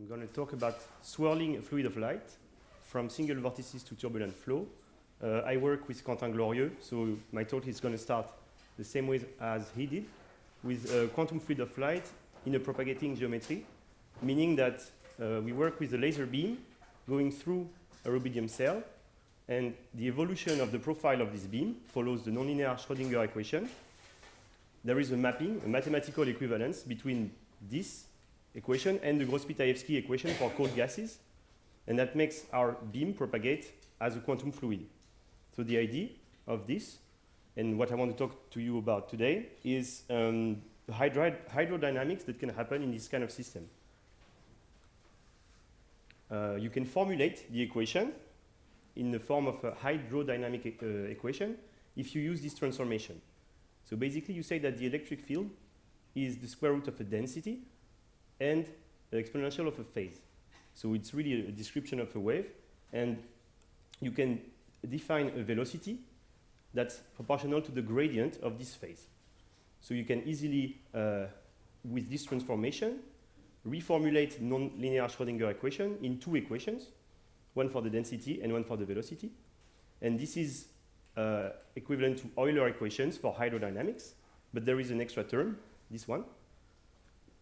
I'm going to talk about swirling a fluid of light from single vortices to turbulent flow. I work with Quentin Glorieux, so my talk is going to start the same way as he did, with a quantum fluid of light in a propagating geometry, meaning that we work with a laser beam going through a rubidium cell, and the evolution of the profile of this beam follows the nonlinear Schrödinger equation. There is a mapping, a mathematical equivalence between this equation and the Gross-Pitayevsky equation for cold gases, and that makes our beam propagate as a quantum fluid. So the idea of this, and what I want to talk to you about today, is the hydrodynamics that can happen in this kind of system. You can formulate the equation in the form of a hydrodynamic equation if you use this transformation. So basically you say that the electric field is the square root of a density and the exponential of a phase. So it's really a description of a wave, and you can define a velocity that's proportional to the gradient of this phase. So you can easily, with this transformation, reformulate nonlinear Schrödinger equation in two equations, one for the density and one for the velocity. And this is equivalent to Euler equations for hydrodynamics, but there is an extra term, this one.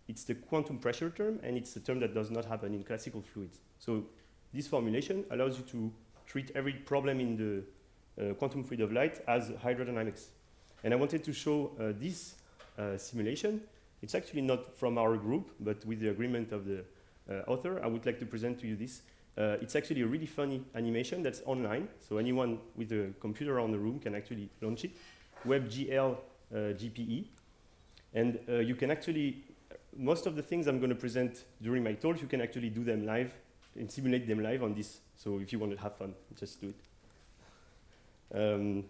It's the quantum pressure term, and it's a term that does not happen in classical fluids. So this formulation allows you to treat every problem in the quantum fluid of light as hydrodynamics. And I wanted to show this simulation. It's actually not from our group, but with the agreement of the author, I would like to present to you this. It's actually a really funny animation that's online, so anyone with a computer around the room can actually launch it, WebGL GPE. And you can actually, most of the things I'm going to present during my talk, you can actually do them live and simulate them live on this. So if you want to have fun, just do it.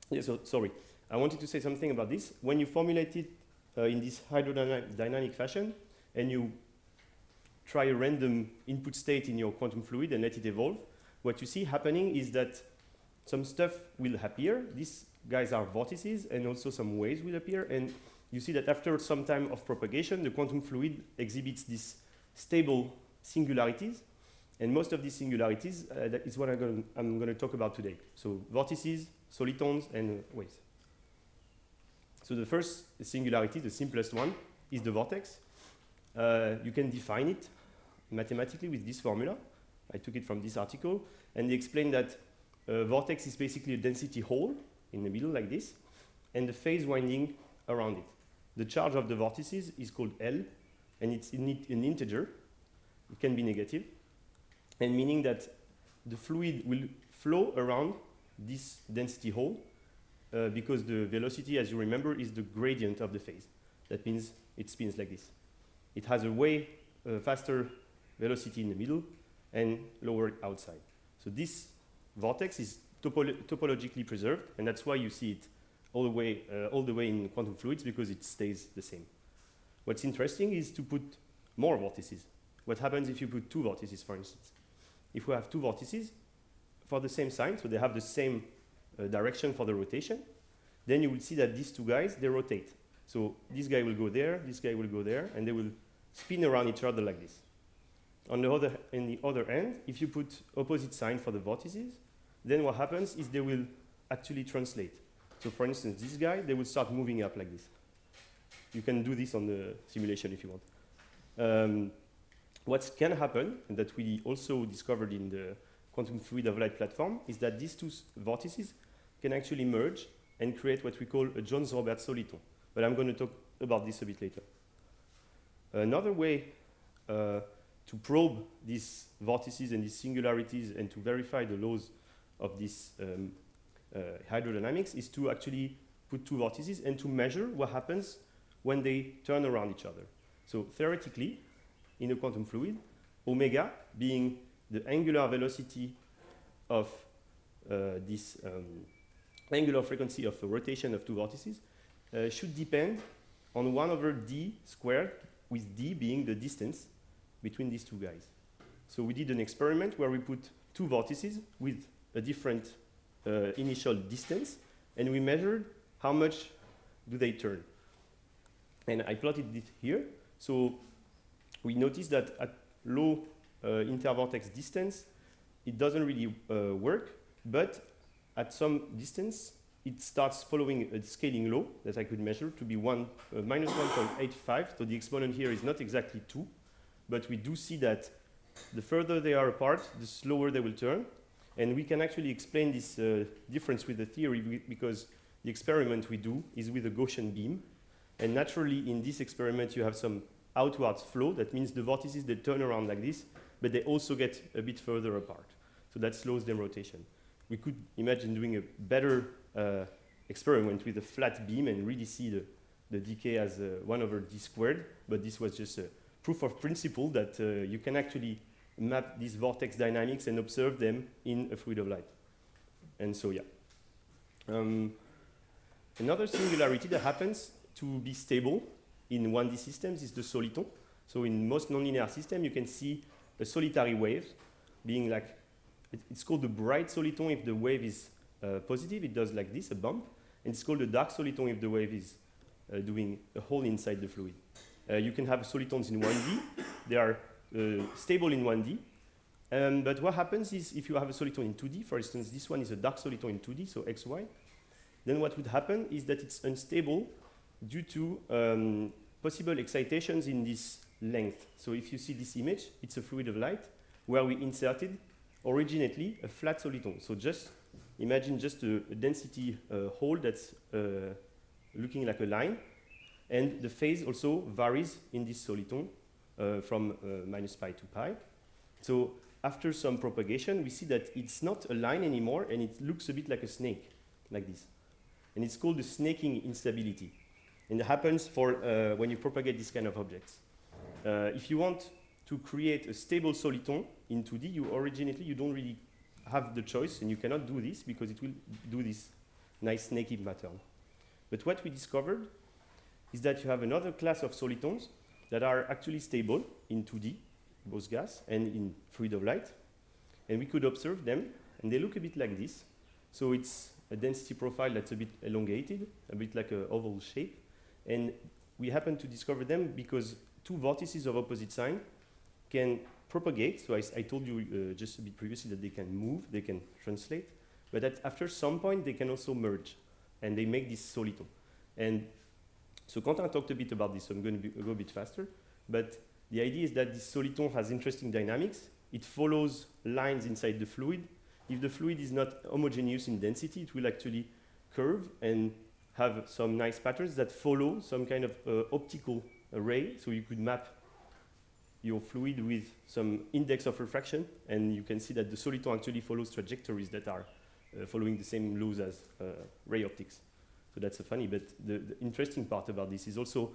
Yeah, so sorry. I wanted to say something about this. When you formulate it in this hydrodynamic fashion, and you try a random input state in your quantum fluid and let it evolve, what you see happening is that some stuff will appear. These guys are vortices, and also some waves will appear. And you see that after some time of propagation, the quantum fluid exhibits these stable singularities. And most of these singularities, that is what I'm going to talk about today. So vortices, solitons, and waves. So the first singularity, the simplest one, is the vortex. You can define it mathematically with this formula. I took it from this article, and they explain that a vortex is basically a density hole in the middle like this, and the phase winding around it. The charge of the vortices is called L, and it's an integer. It can be negative, and meaning that the fluid will flow around this density hole because the velocity, as you remember, is the gradient of the phase. That means it spins like this. It has a way faster velocity in the middle and lower outside. So this vortex is topologically preserved, and that's why you see it all the way in quantum fluids, because it stays the same. What's interesting is to put more vortices. What happens if you put two vortices, for instance? If we have two vortices for the same sign, so they have the same direction for the rotation, then you will see that these two guys, they rotate. So this guy will go there, this guy will go there, and they will spin around each other like this. On the other end, if you put opposite sign for the vortices, then what happens is they will actually translate. So for instance, this guy, they will start moving up like this. You can do this on the simulation if you want. What can happen, and that we also discovered in the quantum fluid of light platform, is that these two vortices can actually merge and create what we call a Jones-Roberts soliton. But I'm going to talk about this a bit later. Another way to probe these vortices and these singularities and to verify the laws of this hydrodynamics is to actually put two vortices and to measure what happens when they turn around each other. So theoretically, in a quantum fluid, omega being the angular velocity of this angular frequency of a rotation of two vortices, should depend on 1/d squared, with d being the distance between these two guys. So we did an experiment where we put two vortices with a different initial distance, and we measured how much do they turn. And I plotted it here. So we noticed that low intervortex distance, it doesn't really work, but at some distance, it starts following a scaling law that I could measure to be minus 1.85. So the exponent here is not exactly 2, but we do see that the further they are apart, the slower they will turn. And we can actually explain this difference with the theory because the experiment we do is with a Gaussian beam. And naturally, in this experiment, you have some outwards flow. That means the vortices, they turn around like this, but they also get a bit further apart. So that slows their rotation. We could imagine doing a better experiment with a flat beam and really see the decay as 1 over d squared. But this was just a proof of principle that you can actually map these vortex dynamics and observe them in a fluid of light. And so, yeah. Another singularity that happens to be stable in 1D systems is the soliton. So in most nonlinear systems, you can see a solitary wave being like, it's called the bright soliton if the wave is positive, it does like this, a bump. And it's called the dark soliton if the wave is doing a hole inside the fluid. You can have solitons in 1D. They are stable in 1D. But what happens is if you have a soliton in 2D, for instance, this one is a dark soliton in 2D, so XY, then what would happen is that it's unstable due to possible excitations in this length. So if you see this image, it's a fluid of light where we inserted originally a flat soliton. So just imagine just a density hole that's looking like a line. And the phase also varies in this soliton from minus pi to pi. So after some propagation, we see that it's not a line anymore, and it looks a bit like a snake, like this. And it's called the snaking instability. And it happens for when you propagate this kind of objects. If you want to create a stable soliton in 2D, you don't really have the choice, and you cannot do this because it will do this nice snaky pattern. But what we discovered is that you have another class of solitons that are actually stable in 2D, both gas, and in fluid of light. And we could observe them, and they look a bit like this. So it's a density profile that's a bit elongated, a bit like an oval shape. And we happen to discover them because two vortices of opposite sign can propagate. So I told you just a bit previously that they can move, they can translate. But after some point, they can also merge, and they make this soliton. And so Quentin talked a bit about this, so I'm going to go a bit faster. But the idea is that this soliton has interesting dynamics. It follows lines inside the fluid. If the fluid is not homogeneous in density, it will actually curve and have some nice patterns that follow some kind of optical array. So you could map your fluid with some index of refraction, and you can see that the soliton actually follows trajectories that are following the same laws as ray optics. So that's funny, but the interesting part about this is also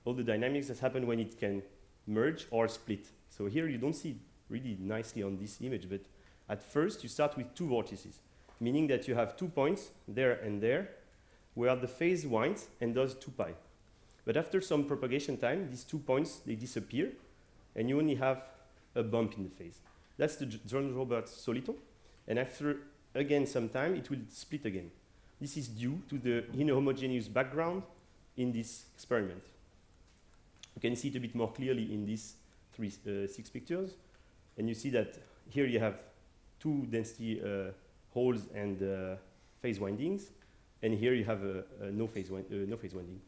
all the dynamics that happen when it can merge or split. So here you don't see it really nicely on this image, but at first you start with two vortices, meaning that you have 2 points there and there, where the phase winds and does 2 pi. But after some propagation time, these 2 points, they disappear, and you only have a bump in the phase. That's the Jones-Roberts soliton, and after, again, some time, it will split again. This is due to the inhomogeneous background in this experiment. You can see it a bit more clearly in these 6 pictures, and you see that here you have 2 density holes and phase windings, and here you have no phase winding.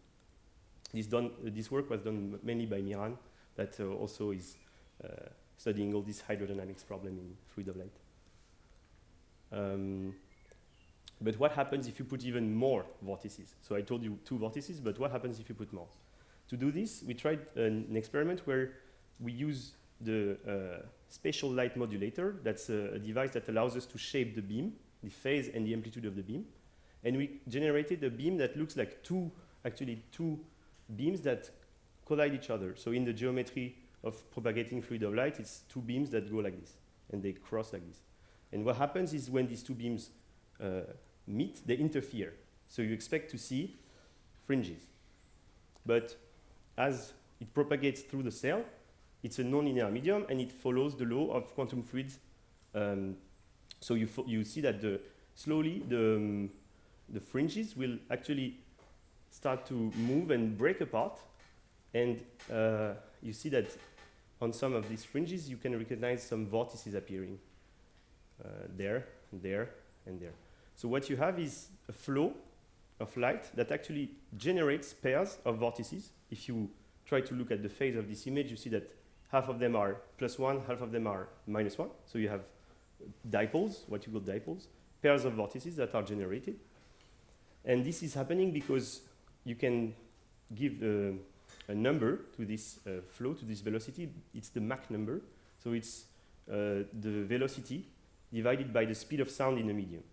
This work was done mainly by Miran, that also is studying all this hydrodynamics problem in fluid of light. But what happens if you put even more vortices? So I told you 2 vortices, but what happens if you put more? To do this, we tried an experiment where we use the spatial light modulator. That's a device that allows us to shape the beam, the phase and the amplitude of the beam. And we generated a beam that looks like two beams that collide each other. So in the geometry of propagating fluid of light, it's 2 beams that go like this, and they cross like this. And what happens is when these 2 beams meet, they interfere. So you expect to see fringes. But as it propagates through the cell, it's a nonlinear medium, and it follows the law of quantum fluids. So you see that slowly the fringes will actually start to move and break apart. And you see that on some of these fringes, you can recognize some vortices appearing there, there, and there. So what you have is a flow of light that actually generates pairs of vortices. If you try to look at the phase of this image, you see that half of them are +1, half of them are -1. So you have dipoles, what you call dipoles, pairs of vortices that are generated. And this is happening because you can give a number to this flow, to this velocity. It's the Mach number. So it's the velocity divided by the speed of sound in the medium.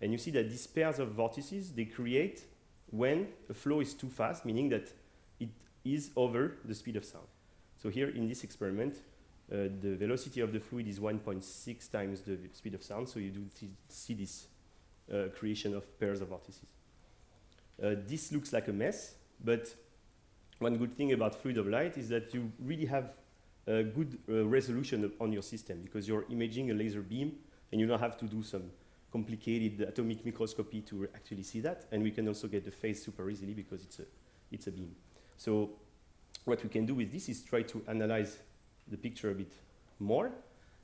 And you see that these pairs of vortices, they create when a flow is too fast, meaning that it is over the speed of sound. So here in this experiment, the velocity of the fluid is 1.6 times the speed of sound, so you do see this creation of pairs of vortices. This looks like a mess, but one good thing about fluid of light is that you really have a good resolution on your system, because you're imaging a laser beam, and you don't have to do some complicated atomic microscopy to actually see that. And we can also get the phase super easily because it's a beam. So what we can do with this is try to analyze the picture a bit more.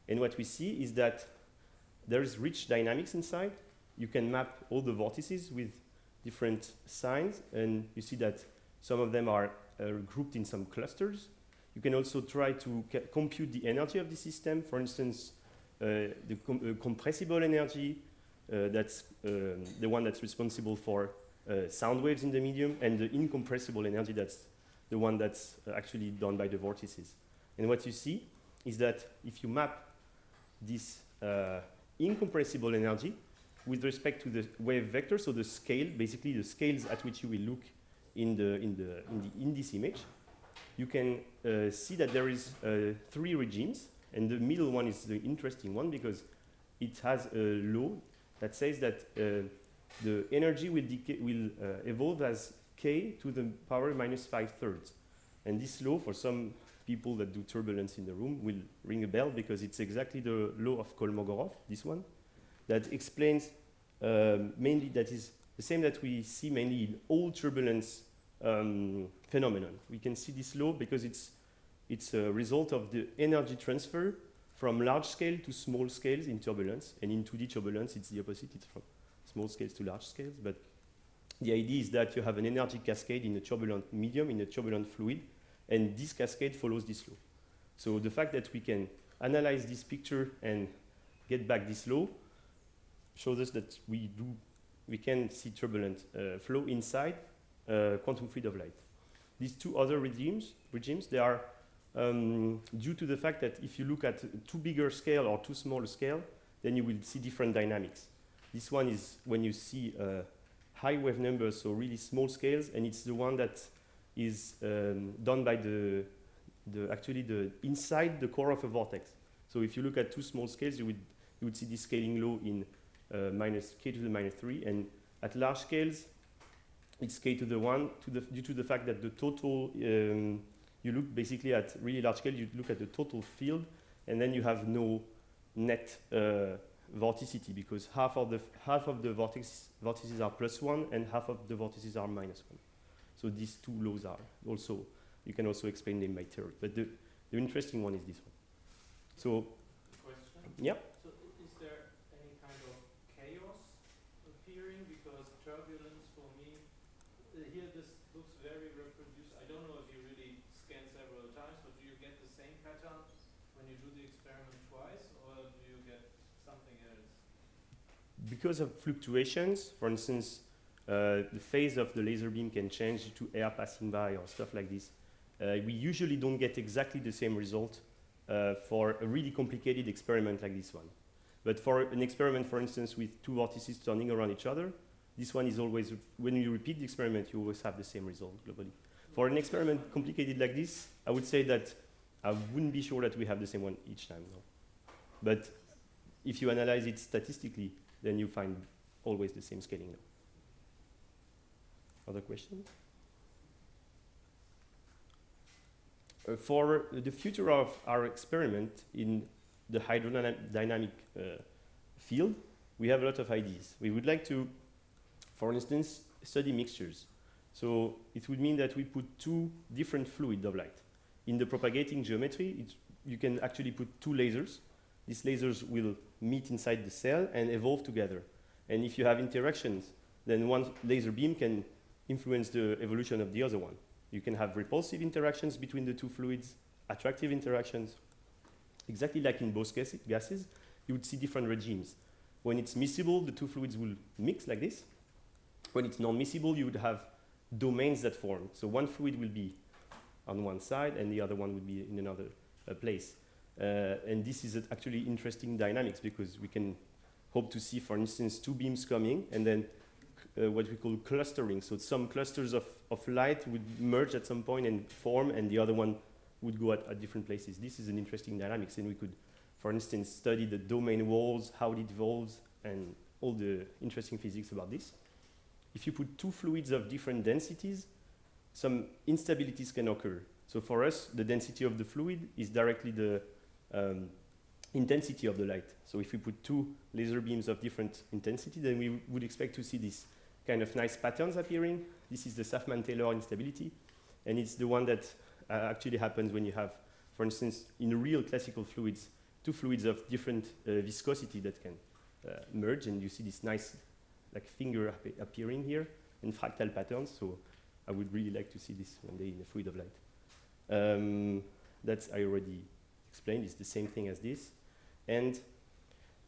And what we see is that there is rich dynamics inside. You can map all the vortices with different signs, and you see that some of them are grouped in some clusters. You can also try to compute the energy of the system. For instance, the compressible energy, that's the one that's responsible for sound waves in the medium, and the incompressible energy, that's the one that's actually done by the vortices. And what you see is that if you map this incompressible energy with respect to the wave vector, so the scale, basically the scales at which you will look in this image, you can see that there is 3 regimes, and the middle one is the interesting one because it has a law that says that the energy will evolve as k to the power minus 5/3. And this law, for some people that do turbulence in the room, will ring a bell because it's exactly the law of Kolmogorov, this one, that explains mainly, that is the same that we see mainly in all turbulence phenomenon. We can see this law because it's a result of the energy transfer from large scale to small scales in turbulence. And in 2D turbulence, it's the opposite. It's from small scales to large scales. But the idea is that you have an energy cascade in a turbulent medium, in a turbulent fluid, and this cascade follows this law. So the fact that we can analyze this picture and get back this law shows us that we can see turbulent flow inside quantum fluid of light. These 2 other regimes, they are due to the fact that if you look at too bigger scale or too small scale, then you will see different dynamics. This one is when you see high wave numbers, so really small scales, and it's the one that is done by actually the inside the core of a vortex. So if you look at too small scales, you would see this scaling law in minus k to the minus 3, and at large scales, it's k to the 1 due to the fact that the total, you look basically at really large scale, you look at the total field, and then you have no net vorticity, because half of the vortices are +1 and half of the vortices are -1. So these 2 laws are also, you can also explain them by theory. But the interesting one is this one. So, question? Yeah. So is there any kind of chaos appearing? Because turbulence for me, here this looks very reproduced. I don't know if you really scan several times, but do you get the same pattern when you do the experiment twice, or do you get something else? Because of fluctuations, for instance, the phase of the laser beam can change to air passing by or stuff like this. We usually don't get exactly the same result for a really complicated experiment like this one. But for an experiment, for instance, with 2 vortices turning around each other, this one is always, when you repeat the experiment, you always have the same result globally. For an experiment complicated like this, I would say that I wouldn't be sure that we have the same one each time. No. But if you analyze it statistically, then you find always the same scaling law. Other questions? For the future of our experiment in the hydrodynamic field, we have a lot of ideas. We would like to, for instance, study mixtures. So it would mean that we put 2 different fluids of light. In the propagating geometry, you can actually put two lasers. These lasers will meet inside the cell and evolve together. And if you have interactions, then one laser beam can influence the evolution of the other one. You can have repulsive interactions between the two fluids, attractive interactions. Exactly like in both gases, you would see different regimes. When it's miscible, the two fluids will mix like this. When it's non-miscible, you would have domains that form. So one fluid will be on one side and the other one would be in another place. And this is actually interesting dynamics because we can hope to see, for instance, two beams coming and then what we call clustering. So some clusters of light would merge at some point and form, and the other one would go at different places. This is an interesting dynamics, and we could, for instance, study the domain walls, how it evolves, and all the interesting physics about this. If you put two fluids of different densities, some instabilities can occur. So for us, the density of the fluid is directly the intensity of the light. So if we put two laser beams of different intensity, then we would expect to see this kind of nice patterns appearing. This is the Safman-Taylor instability, and it's the one that actually happens when you have, for instance, in real classical fluids, two fluids of different viscosity that can merge, and you see this nice like finger appearing here in fractal patterns. So I would really like to see this one day in a fluid of light. That's I already explained. It's the same thing as this. And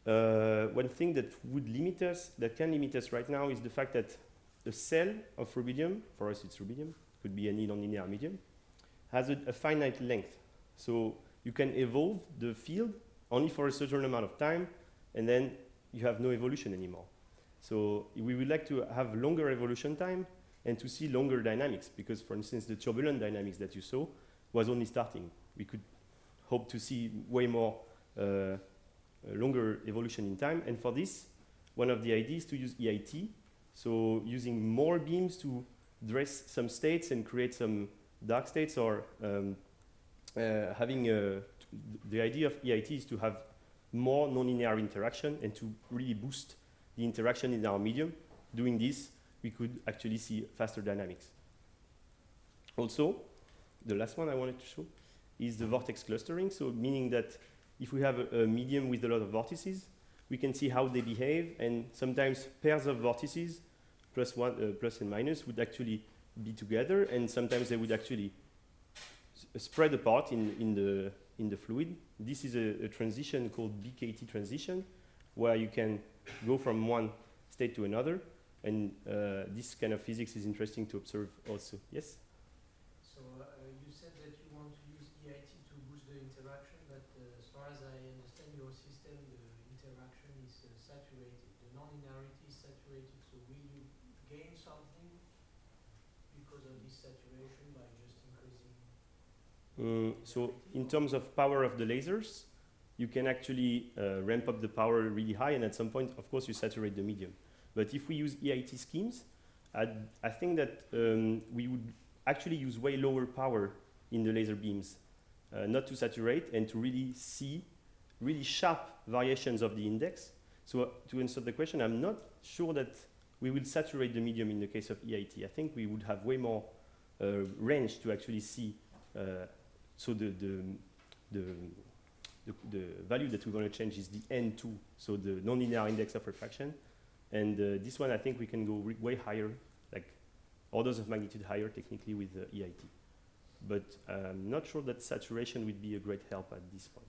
one thing that would limit us, that can limit us right now, is the fact that the cell of rubidium, for us it's rubidium, could be any nonlinear medium, has a finite length. So you can evolve the field only for a certain amount of time, and then you have no evolution anymore. So we would like to have longer evolution time and to see longer dynamics, because, for instance, the turbulent dynamics that you saw was only starting. We could hope to see way more longer evolution in time. And for this, one of the ideas is to use EIT, so using more beams to dress some states and create some dark states, or having the idea of EIT is to have more nonlinear interaction and to really boost the interaction in our medium. Doing this, we could actually see faster dynamics. Also, the last one I wanted to show is the vortex clustering, so meaning that if we have a medium with a lot of vortices, we can see how they behave, and sometimes pairs of vortices, plus and minus, would actually be together, and sometimes they would actually spread apart in the fluid. This is a transition called BKT transition, where you can go from one state to another, and this kind of physics is interesting to observe also. Yes? So you said that you want to use EIT to boost the interaction, but as far as I understand your system, the interaction is saturated. The non-linearity is saturated, so will you gain something because of this saturation by just increasing? So in terms of power of the lasers, you can actually ramp up the power really high, and at some point, of course, you saturate the medium. But if we use EIT schemes, I think that we would actually use way lower power in the laser beams, not to saturate and to really see really sharp variations of the index. So to answer the question, I'm not sure that we will saturate the medium in the case of EIT. I think we would have way more range to actually see. So the value that we want to change is the N2, so the nonlinear index of refraction. And this one, I think we can go way higher, like orders of magnitude higher technically with EIT. But I'm not sure that saturation would be a great help at this point.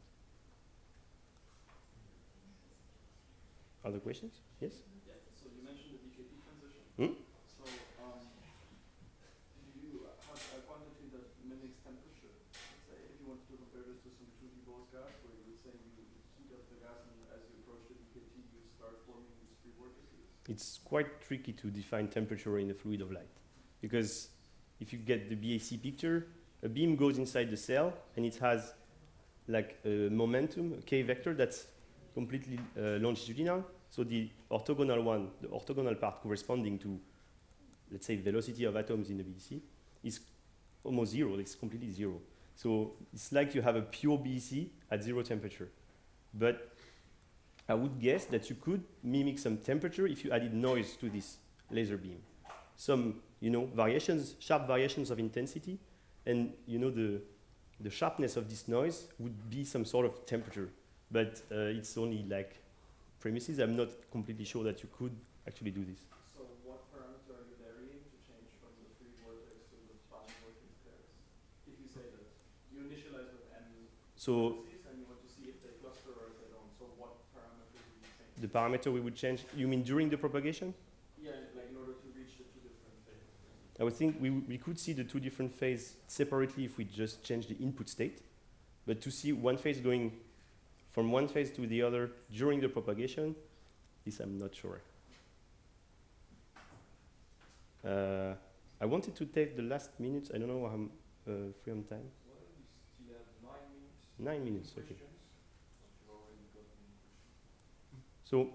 Other questions? Yes? Yeah, so you mentioned the BKT transition. So do you have a quantity that mimics temperature? Let's say if you wanted to compare this to some 2D Bose gas, where you would say you heat up the gas and as you approach the BKT, you start forming these free vortices. It's quite tricky to define temperature in a fluid of light, because if you get the BAC picture, a beam goes inside the cell and it has like a momentum, a K vector that's completely longitudinal. So the orthogonal one, the orthogonal part corresponding to, let's say, velocity of atoms in the BEC, is almost zero. It's completely zero. So it's like you have a pure BEC at zero temperature. But I would guess that you could mimic some temperature if you added noise to this laser beam. Some, variations, sharp variations of intensity, and the the sharpness of this noise would be some sort of temperature, but it's only like premises. I'm not completely sure that you could actually do this. So what parameter are you varying to change from the free vortex to the bound vortex pairs? If you say that you initialize with n So vortices and you want to see if they cluster or if they don't, so what parameter do you change? the parameter we would change, you mean during the propagation? Yeah, like in order to reach the two different phases. I would think we could see the two different phases separately if we just change the input state. But to see one phase going from one phase to the other during the propagation, this I'm not sure. I wanted to take the last minutes. I don't know how I'm free on time. Well, we still have 9 minutes. 9 minutes, okay. Questions? But you already got many questions. So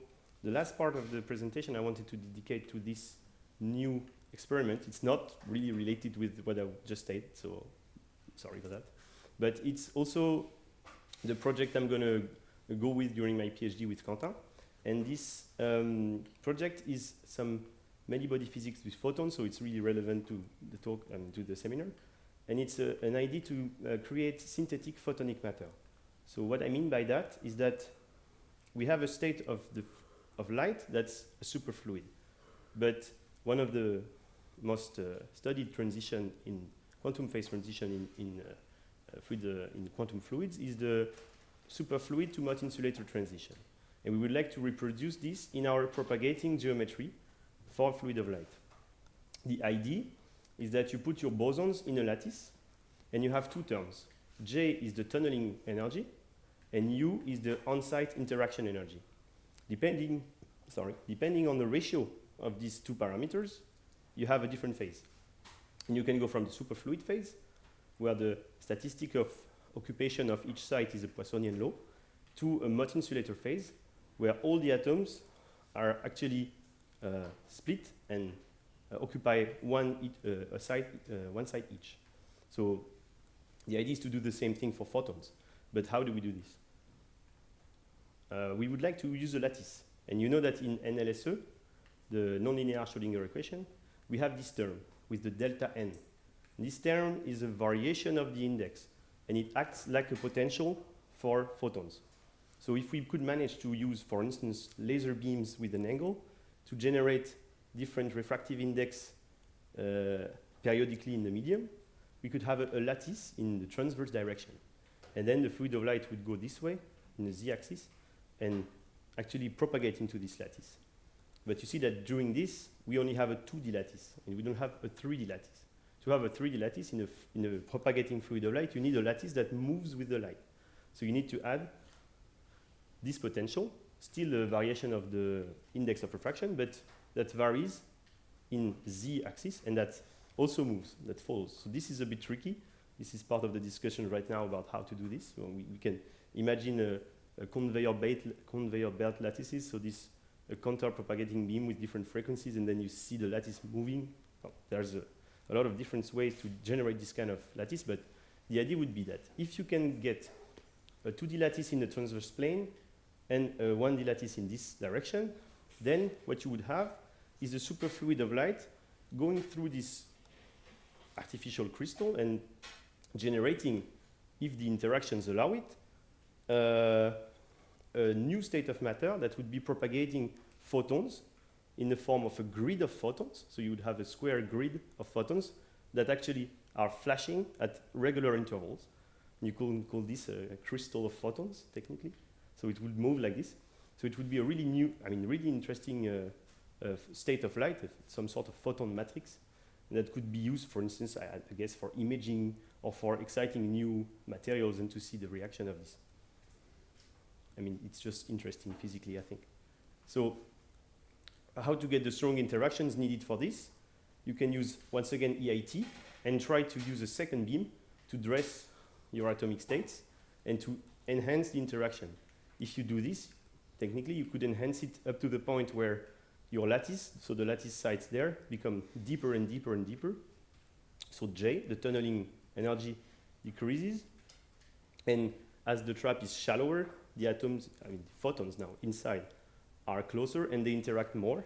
the last part of the presentation I wanted to dedicate to this new experiment. It's not really related with what I just stated, so sorry for that. But it's also the project I'm going to go with during my PhD with Quentin. And this project is some many-body physics with photons, so it's really relevant to the talk and to the seminar. And it's an idea to create synthetic photonic matter. So what I mean by that is that we have a state of light that's a superfluid. But one of the most studied transition in quantum phase transition in quantum fluids is the superfluid to Mott insulator transition. And we would like to reproduce this in our propagating geometry for fluid of light. The idea is that you put your bosons in a lattice and you have two terms. J is the tunneling energy and U is the on-site interaction energy. Depending on the ratio of these two parameters, you have a different phase. And you can go from the superfluid phase, where the statistic of occupation of each site is a Poissonian law, to a Mott insulator phase, where all the atoms are actually split and occupy one site each. So the idea is to do the same thing for photons. But how do we do this? We would like to use a lattice. And you know that in NLSE, the nonlinear Schrödinger equation, we have this term with the delta n. This term is a variation of the index, and it acts like a potential for photons. So if we could manage to use, for instance, laser beams with an angle to generate different refractive index periodically in the medium, we could have a lattice in the transverse direction. And then the fluid of light would go this way, in the z-axis, and actually propagate into this lattice. But you see that during this, we only have a 2D lattice, and we don't have a 3D lattice. To have a 3D lattice in a propagating fluid of light, you need a lattice that moves with the light. So you need to add this potential, still a variation of the index of refraction, but that varies in z-axis, and that also moves, that follows. So this is a bit tricky. This is part of the discussion right now about how to do this. So we can imagine a conveyor belt lattices, so this a counter-propagating beam with different frequencies, and then you see the lattice moving. Oh, there's a lot of different ways to generate this kind of lattice, but the idea would be that if you can get a 2D lattice in the transverse plane and a 1D lattice in this direction, then what you would have is a superfluid of light going through this artificial crystal and generating, if the interactions allow it, a new state of matter that would be propagating photons in the form of a grid of photons. So you would have a square grid of photons that actually are flashing at regular intervals. You could call this a crystal of photons, technically. So it would move like this. So it would be a really new, really interesting state of light, some sort of photon matrix that could be used, for instance, I guess, for imaging or for exciting new materials and to see the reaction of this. It's just interesting physically, I think. So how to get the strong interactions needed for this? You can use, once again, EIT and try to use a second beam to dress your atomic states and to enhance the interaction. If you do this, technically, you could enhance it up to the point where your lattice, so the lattice sites there, become deeper and deeper and deeper. So J, the tunneling energy, decreases. And as the trap is shallower, the atoms, the photons now inside, are closer and they interact more.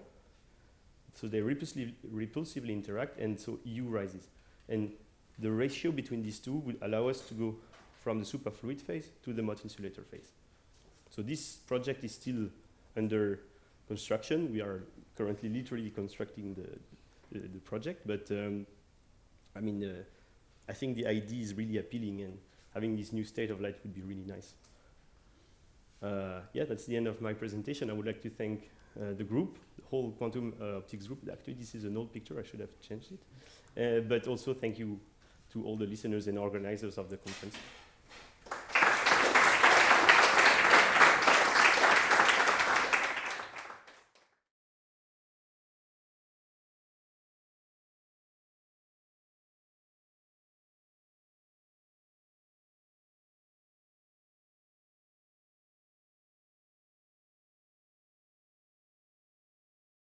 So they repulsively interact, and so U rises. And the ratio between these two would allow us to go from the superfluid phase to the Mott insulator phase. So this project is still under construction. We are currently literally constructing the project, but I mean, I think the idea is really appealing, and having this new state of light would be really nice. Yeah, that's the end of my presentation. I would like to thank the group, the whole quantum optics group. Actually, this is an old picture. I should have changed it. But also thank you to all the listeners and organizers of the conference.